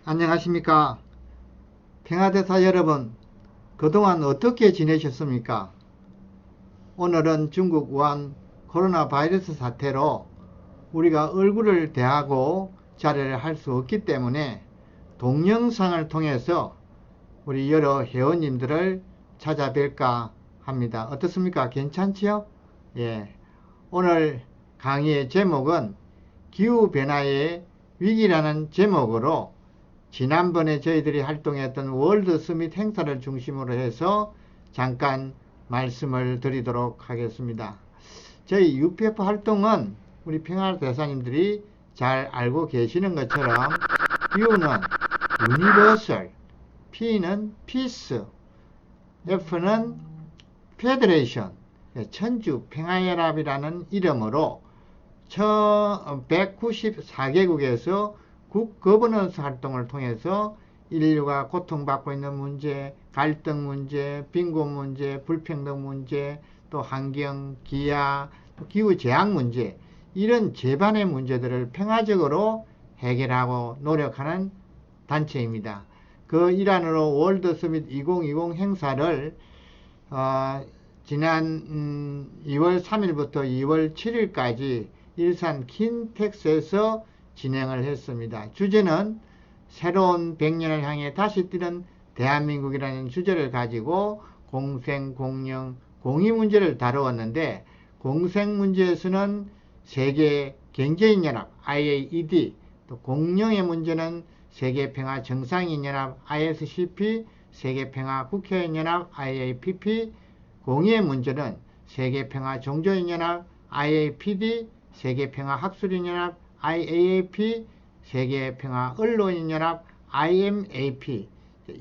안녕하십니까. 평화대사 여러분, 그동안 어떻게 지내셨습니까? 오늘은 중국 우한 코로나 바이러스 사태로 우리가 얼굴을 대하고 자리를 할 수 없기 때문에 동영상을 통해서 우리 여러 회원님들을 찾아뵐까 합니다. 어떻습니까? 괜찮지요? 예. 오늘 강의의 제목은 기후변화의 위기라는 제목으로 지난번에 저희들이 활동했던 월드 서밋 행사를 중심으로 해서 잠깐 말씀을 드리도록 하겠습니다. 저희 UPF 활동은 우리 평화대사님들이 잘 알고 계시는 것처럼 U는 Universal, P는 Peace, F는 Federation, 천주 평화연합이라는 이름으로 194개국에서 국 거버넌스 활동을 통해서 인류가 고통받고 있는 문제, 갈등 문제, 빈곤 문제, 불평등 문제, 또 환경, 기아, 또 기후재앙 문제, 이런 제반의 문제들을 평화적으로 해결하고 노력하는 단체입니다. 그 일환으로 월드 서밋 2020 행사를 지난 2월 3일부터 2월 7일까지 일산 킨텍스에서 진행을 했습니다. 주제는 새로운 100년을 향해 다시 뛰는 대한민국이라는 주제를 가지고 공생, 공영, 공의 문제를 다루었는데, 공생 문제에서는 세계 경제인연합 IAED, 또 공영의 문제는 세계평화 정상인연합 ISCP, 세계평화 국회의원연합 IAPP, 공의의 문제는 세계평화 종교인연합 IAPD, 세계평화 학술인연합 IAAP, 세계평화 언론인연합 IMAP,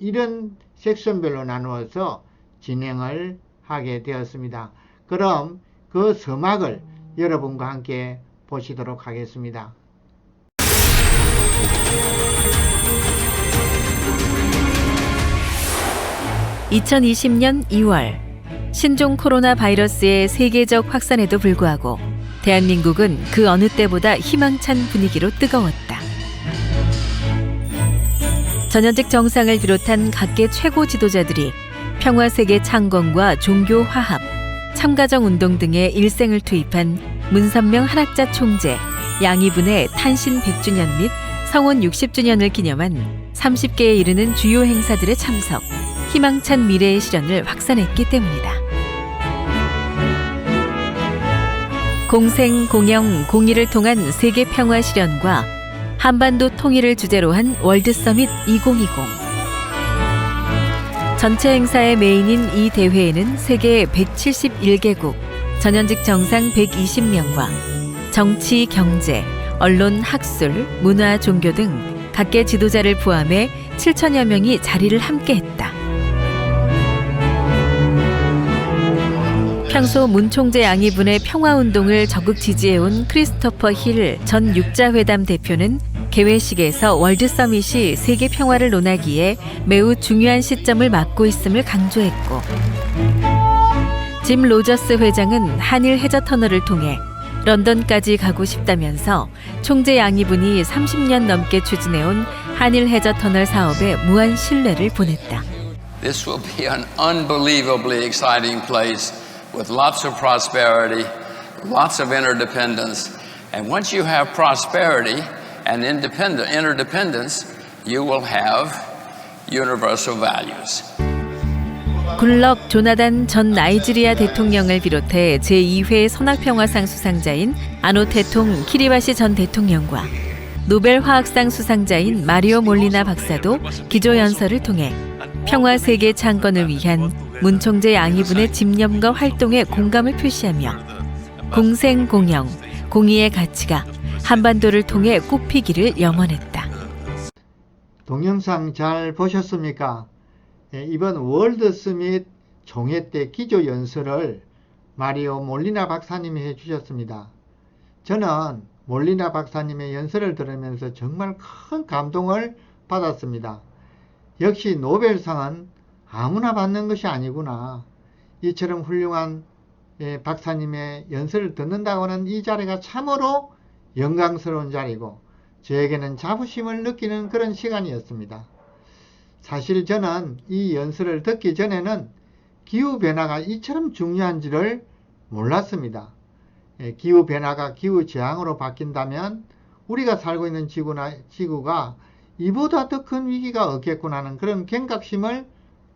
이런 섹션별로 나누어서 진행을 하게 되었습니다. 그럼 그 서막을 여러분과 함께 보시도록 하겠습니다. 2020년 2월 신종 코로나 바이러스의 세계적 확산에도 불구하고 대한민국은 그 어느 때보다 희망찬 분위기로 뜨거웠다. 전현직 정상을 비롯한 각계 최고 지도자들이 평화세계 창건과 종교 화합, 참가정 운동 등의 일생을 투입한 문선명 한학자 총재, 양이분의 탄신 100주년 및 성원 60주년을 기념한 30개에 이르는 주요 행사들의 참석, 희망찬 미래의 실현을 확산했기 때문이다. 공생, 공영, 공의를 통한 세계 평화 실현과 한반도 통일을 주제로 한 월드 서밋 2020. 전체 행사의 메인인 이 대회에는 세계 171개국, 전현직 정상 120명과 정치, 경제, 언론, 학술, 문화, 종교 등 각계 지도자를 포함해 7천여 명이 자리를 함께했다. 평소 문 총재 양이분의 평화운동을 적극 지지해온 크리스토퍼 힐 전 육자회담 대표는 개회식에서 월드 서밋이 세계 평화를 논하기에 매우 중요한 시점을 맞고 있음을 강조했고, 짐 로저스 회장은 한일 해저 터널을 통해 런던까지 가고 싶다면서 총재 양이분이 30년 넘게 추진해온 한일 해저 터널 사업에 무한 신뢰를 보냈다. This will be an unbelievably exciting place with lots of prosperity, lots of interdependence, and once you have prosperity and interdependence, you will have universal values. 굴럭 조나단 전 나이지리아 대통령을 비롯해 제2회 선악평화상 수상자인 아노테통 키리바시 전 대통령과 노벨 화학상 수상자인 마리오 몰리나 박사도 기조연설을 통해 평화 세계 창건을 위한 문 총재 양이분의 집념과 활동에 공감을 표시하며 공생, 공영, 공의의 가치가 한반도를 통해 꽃피기를 염원했다. 동영상 잘 보셨습니까? 이번 월드 서밋 종회 때 기조 연설을 마리오 몰리나 박사님이 해주셨습니다. 저는 몰리나 박사님의 연설을 들으면서 정말 큰 감동을 받았습니다. 역시 노벨상은 아무나 받는 것이 아니구나. 이처럼 훌륭한 박사님의 연설을 듣는다고 하는 이 자리가 참으로 영광스러운 자리고, 저에게는 자부심을 느끼는 그런 시간이었습니다. 사실 저는 이 연설을 듣기 전에는 기후변화가 이처럼 중요한지를 몰랐습니다. 기후변화가 기후재앙으로 바뀐다면 우리가 살고 있는 지구가 이보다 더 큰 위기가 없겠구나 하는 그런 경각심을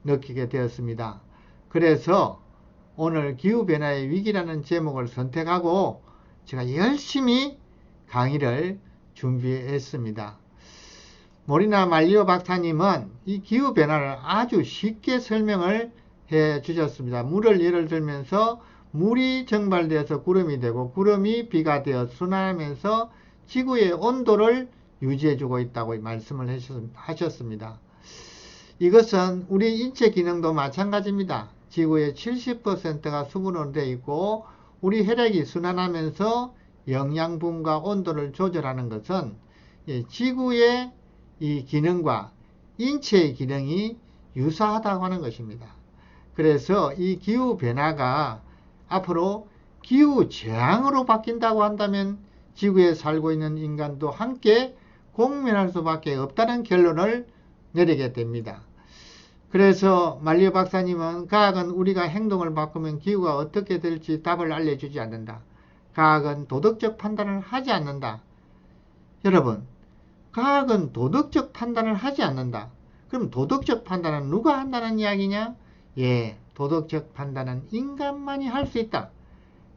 느끼게 되었습니다. 그래서 오늘 기후변화의 위기라는 제목을 선택하고 제가 열심히 강의를 준비했습니다. 모리나 말리오 박사님은 이 기후변화를 아주 쉽게 설명을 해 주셨습니다. 물을 예를 들면서 물이 증발되어서 구름이 되고 구름이 비가 되어 순환하면서 지구의 온도를 유지해주고 있다고 말씀을 하셨습니다. 이것은 우리 인체 기능도 마찬가지입니다. 지구의 70%가 수분으로 되어 있고 우리 혈액이 순환하면서 영양분과 온도를 조절하는 것은 지구의 이 기능과 인체의 기능이 유사하다고 하는 것입니다. 그래서 이 기후변화가 앞으로 기후재앙으로 바뀐다고 한다면 지구에 살고 있는 인간도 함께 공면할 수밖에 없다는 결론을 내리게 됩니다. 그래서 말리오 박사님은 과학은 우리가 행동을 바꾸면 기후가 어떻게 될지 답을 알려주지 않는다. 과학은 도덕적 판단을 하지 않는다. 여러분, 과학은 도덕적 판단을 하지 않는다. 그럼 도덕적 판단은 누가 한다는 이야기냐? 예, 도덕적 판단은 인간만이 할 수 있다.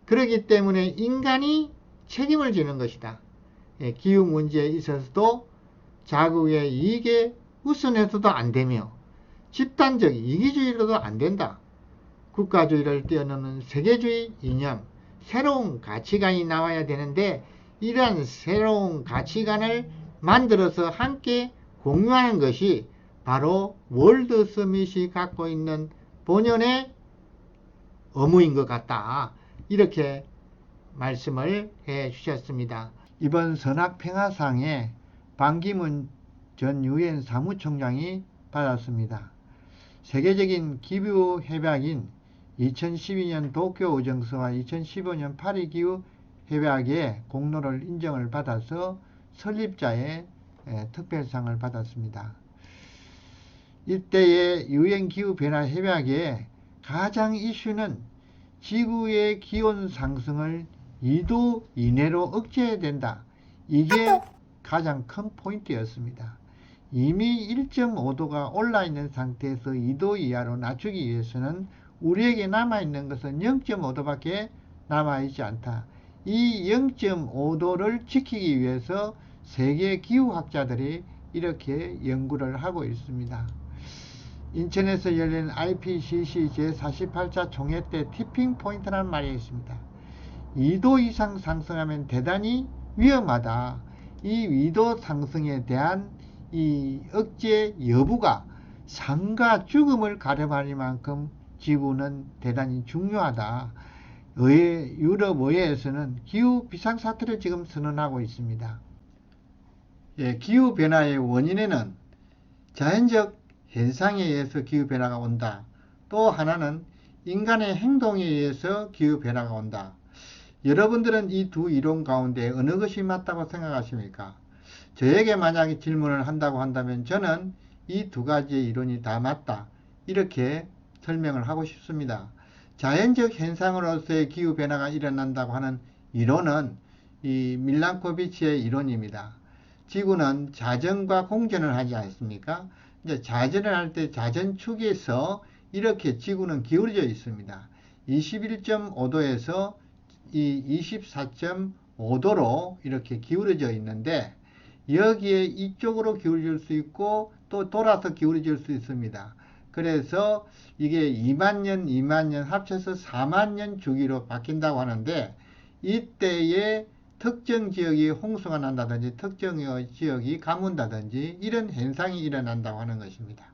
그렇기 때문에 인간이 책임을 지는 것이다. 예, 기후 문제에 있어서도 자국의 이익에 우선해서도 안 되며 집단적 이기주의로도 안 된다. 국가주의를 뛰어넘는 세계주의 이념, 새로운 가치관이 나와야 되는데 이러한 새로운 가치관을 만들어서 함께 공유하는 것이 바로 월드 서밋이 갖고 있는 본연의 의무인 것 같다. 이렇게 말씀을 해 주셨습니다. 이번 선악평화상에 반기문 전 유엔 사무총장이 받았습니다. 세계적인 기후 협약인 2012년 도쿄 의정서와 2015년 파리 기후 협약의 공로를 인정을 받아서 설립자의 특별상을 받았습니다. 이때의 유엔 기후 변화 협약의 가장 이슈는 지구의 기온 상승을 2도 이내로 억제해야 된다. 이게 가장 큰 포인트였습니다. 이미 1.5도가 올라 있는 상태에서 2도 이하로 낮추기 위해서는 우리에게 남아있는 것은 0.5도밖에 남아있지 않다. 이 0.5도를 지키기 위해서 세계 기후학자들이 이렇게 연구를 하고 있습니다. 인천에서 열린 IPCC 제48차 총회 때 티핑 포인트라는 말이 있습니다. 2도 이상 상승하면 대단히 위험하다. 이 2도 상승에 대한 이 억제 여부가 삶과 죽음을 가려할 만큼 지구는 대단히 중요하다. 유럽 의회에서는 기후 비상사태를 지금 선언하고 있습니다. 예, 기후변화의 원인에는 자연적 현상에 의해서 기후변화가 온다. 또 하나는 인간의 행동에 의해서 기후변화가 온다. 여러분들은 이 두 이론 가운데 어느 것이 맞다고 생각하십니까? 저에게 만약에 질문을 한다고 한다면 저는 이 두 가지의 이론이 다 맞다. 이렇게 설명을 하고 싶습니다. 자연적 현상으로서의 기후변화가 일어난다고 하는 이론은 이 밀란코비치의 이론입니다. 지구는 자전과 공전을 하지 않습니까? 이제 자전을 할 때 자전축에서 이렇게 지구는 기울어져 있습니다. 21.5도에서 이 24.5도로 이렇게 기울어져 있는데 여기에 이쪽으로 기울어질 수 있고 또 돌아서 기울어질 수 있습니다. 그래서 이게 2만 년, 2만 년 합쳐서 4만 년 주기로 바뀐다고 하는데 이때에 특정 지역이 홍수가 난다든지 특정 지역이 가문다든지 이런 현상이 일어난다고 하는 것입니다.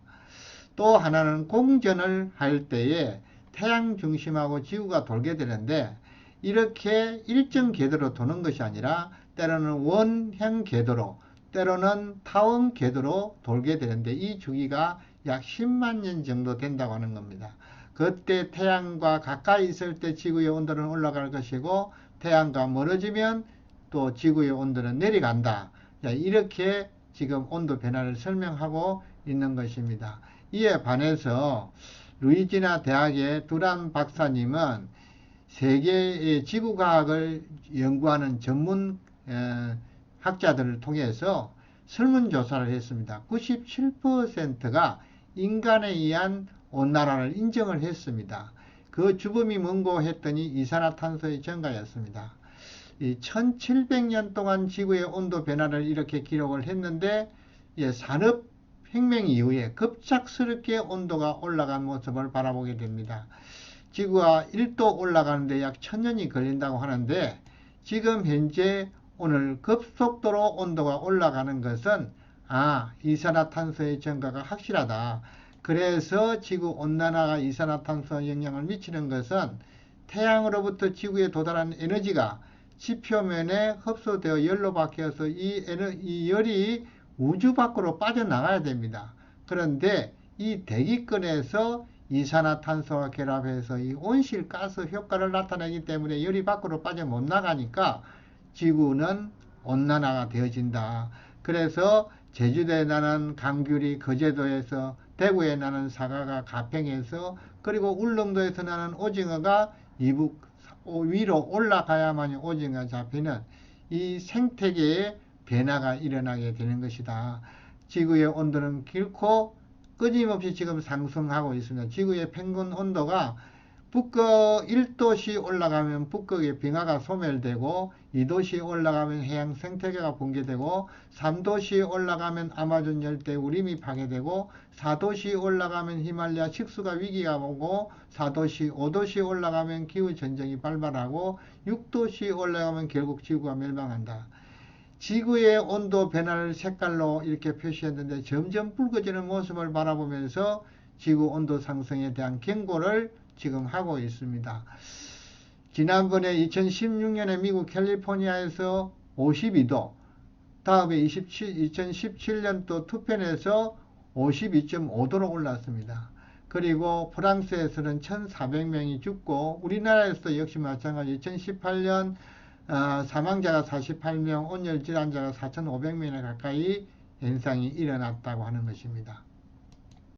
또 하나는 공전을 할 때에 태양 중심하고 지구가 돌게 되는데 이렇게 일정 궤도로 도는 것이 아니라 때로는 원형 궤도로 때로는 타원 궤도로 돌게 되는데 이 주기가 약 10만 년 정도 된다고 하는 겁니다. 그때 태양과 가까이 있을 때 지구의 온도는 올라갈 것이고 태양과 멀어지면 또 지구의 온도는 내려간다. 이렇게 지금 온도 변화를 설명하고 있는 것입니다. 이에 반해서 루이지나 대학의 두란 박사님은 세계의 지구과학을 연구하는 전문 학자들을 통해서 설문조사를 했습니다. 97%가 인간에 의한 온난화를 인정을 했습니다. 그 주범이 뭔고 했더니 이산화탄소의 증가였습니다. 1700년 동안 지구의 온도 변화를 이렇게 기록을 했는데 산업혁명 이후에 급작스럽게 온도가 올라간 모습을 바라보게 됩니다. 지구가 1도 올라가는데 약 1000년이 걸린다고 하는데 지금 현재 오늘 급속도로 온도가 올라가는 것은 이산화탄소의 증가가 확실하다. 그래서 지구온난화가 이산화탄소 영향을 미치는 것은 태양으로부터 지구에 도달하는 에너지가 지표면에 흡수되어 열로 바뀌어서 이 열이 우주 밖으로 빠져나가야 됩니다. 그런데 이 대기권에서 이산화탄소와 결합해서 이 온실가스 효과를 나타내기 때문에 열이 밖으로 빠져 못 나가니까 지구는 온난화가 되어진다. 그래서 제주도에 나는 강귤이 거제도에서, 대구에 나는 사과가 가평에서, 그리고 울릉도에서 나는 오징어가 이북 위로 올라가야만이 오징어 잡히는 이 생태계의 변화가 일어나게 되는 것이다. 지구의 온도는 길고 끊임없이 지금 상승하고 있습니다. 지구의 평균 온도가 북극 1도씩 올라가면 북극의 빙하가 소멸되고 2도씩 올라가면 해양 생태계가 붕괴되고 3도씩 올라가면 아마존 열대 우림이 파괴되고 4도씩 올라가면 히말라야 식수가 위기가 오고 5도씩 올라가면 기후전쟁이 발발하고 6도씩 올라가면 결국 지구가 멸망한다. 지구의 온도 변화를 색깔로 이렇게 표시했는데 점점 붉어지는 모습을 바라보면서 지구 온도 상승에 대한 경고를 지금 하고 있습니다. 지난번에 2016년에 미국 캘리포니아에서 52도, 다음에 2017년도 투펜에서 52.5도로 올랐습니다. 그리고 프랑스에서는 1,400명이 죽고 우리나라에서도 역시 마찬가지 2018년 사망자가 48명, 온열 질환자가 4,500명에 가까이 현상이 일어났다고 하는 것입니다.